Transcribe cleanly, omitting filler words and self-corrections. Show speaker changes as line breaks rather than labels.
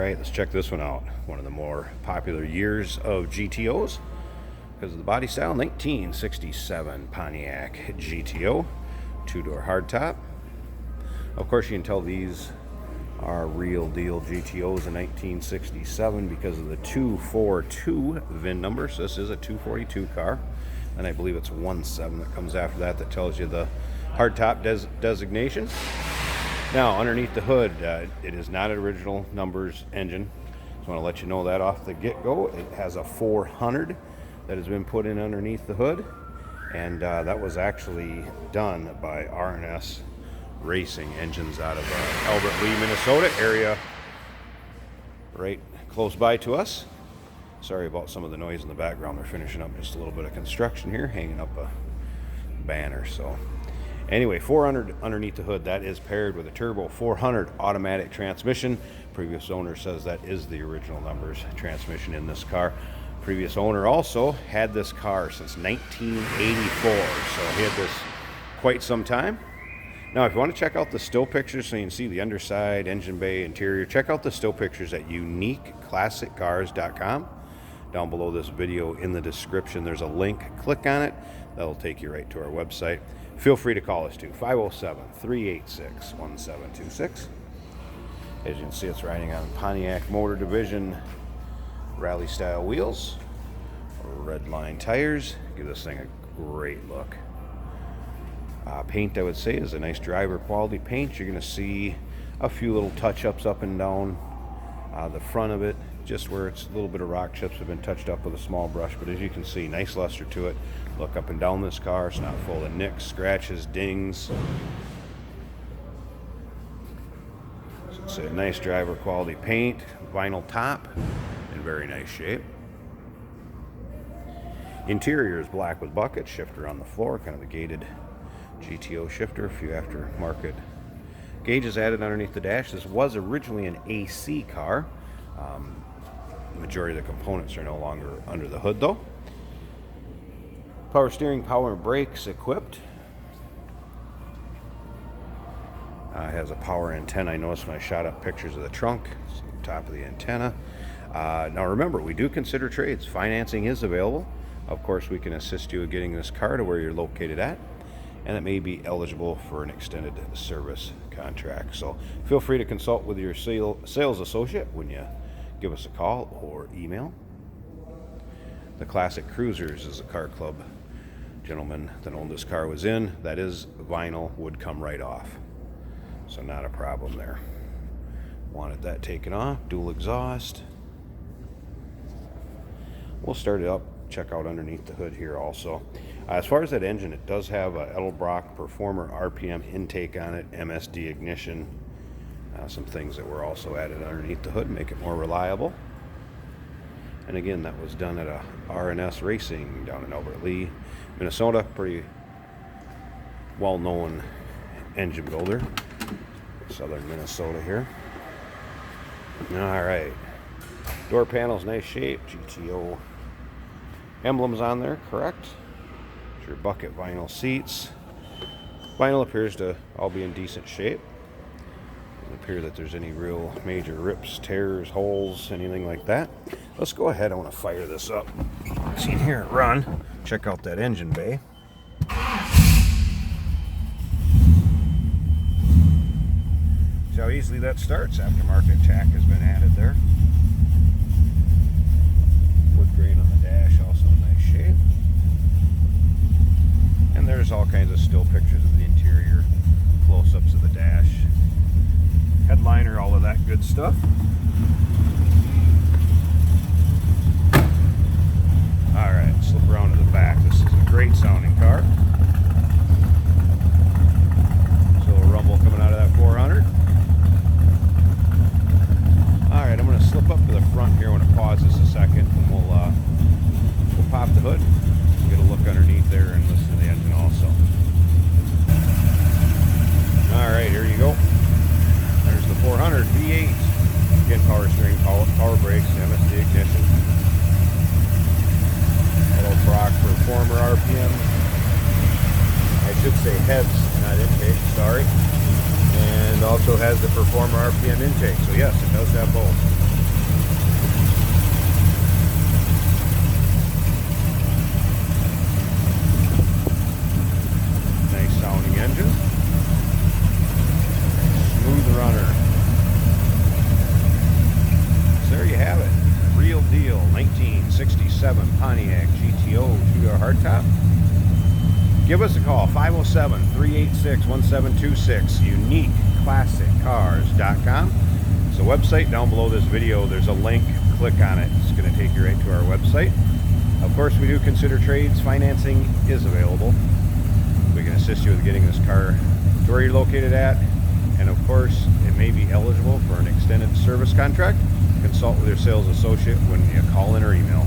right, let's check this one out. One of the more popular years of GTOs because of the body style. 1967 Pontiac GTO, two-door hardtop. Of course, you can tell these are real deal GTOs in 1967 because of the 242 VIN number. So this is a 242 car, and I believe it's 17 that comes after that tells you the hardtop designation. Now, underneath the hood, it is not an original numbers engine. Just want to let you know that off the get-go. It has a 400 that has been put in underneath the hood, and that was actually done by R&S Racing Engines out of Albert Lee, Minnesota area, right close by to us. Sorry about some of the noise in the background. They're finishing up just a little bit of construction here, hanging up a banner. So anyway, 400 underneath the hood. That is paired with a turbo 400 automatic transmission. Previous owner says that is the original numbers transmission in this car. Previous owner also had this car since 1984, so he had this quite some time. Now, if you want to check out the still pictures so you can see the underside, engine bay, interior, check out the still pictures at uniqueclassiccars.com. Down below this video in the description, there's a link. Click on it. That'll take you right to our website. Feel free to call us too, 507-386-1726. As you can see, it's riding on Pontiac Motor Division rally style wheels, red line tires. Give this thing a great look. Paint, I would say, is a nice driver quality paint. You're going to see a few little touch-ups up and down the front of it, just where it's a little bit of rock chips have been touched up with a small brush. But as you can see, nice luster to it. Look up and down this car. It's not full of nicks, scratches, dings. So it's a nice driver quality paint, vinyl top, in very nice shape. Interior is black with bucket, shifter on the floor, kind of a gated GTO shifter, a few aftermarket gauges added underneath the dash. This was originally an AC car. The majority of the components are no longer under the hood though. Power steering, power brakes equipped. It has a power antenna. I noticed when I shot up pictures of the trunk, it's on top of the antenna. Now remember, we do consider trades. Financing is available. Of course, we can assist you in getting this car to where you're located at, and it may be eligible for an extended service contract. So feel free to consult with your sales associate when you give us a call or email. The Classic Cruisers is a car club gentleman that owned this car was in. That is vinyl, would come right off, so not a problem there. Wanted that taken off. Dual exhaust. We'll start it up, check out underneath the hood here also. As far as that engine, it does have a Edelbrock Performer RPM intake on it, MSD ignition, some things that were also added underneath the hood, make it more reliable. And again, that was done at a R&S Racing down in Albert Lee, Minnesota. Pretty well-known engine builder, southern Minnesota here. All right, door panels, nice shape, GTO emblems on there, correct? Your bucket vinyl seats. Vinyl appears to all be in decent shape. Doesn't appear that there's any real major rips, tears, holes, anything like that. Let's go ahead. I want to fire this up. See you here, run. Check out that engine bay. See how easily that starts. Aftermarket tack has been added there. Wood grain on the dash, also in nice shape. And there's all kinds of still pictures of the interior, close-ups of the dash, headliner, all of that good stuff. All right, slip around to the back. This is a great sounding car. There's a little rumble coming out of that 400. All right, I'm going to slip up to the front here. I want to pause this a second, and we'll pop the hood. Get a look underneath there and listen to the engine also. All right, here you go. There's the 400 V8. Again, power steering, power brakes, MSD ignition. Edelbrock Performer RPM. I should say heads, not intake, sorry. And also has the Performer RPM intake. So yes, it does have both. call 507-386-1726, uniqueclassiccars.com. It's a website. Down below this video, there's a link. Click on it. It's going to take you right to our website. Of course, we do consider trades. Financing is available. We can assist you with getting this car to where you're located at. And of course, it may be eligible for an extended service contract. Consult with your sales associate when you call in or email.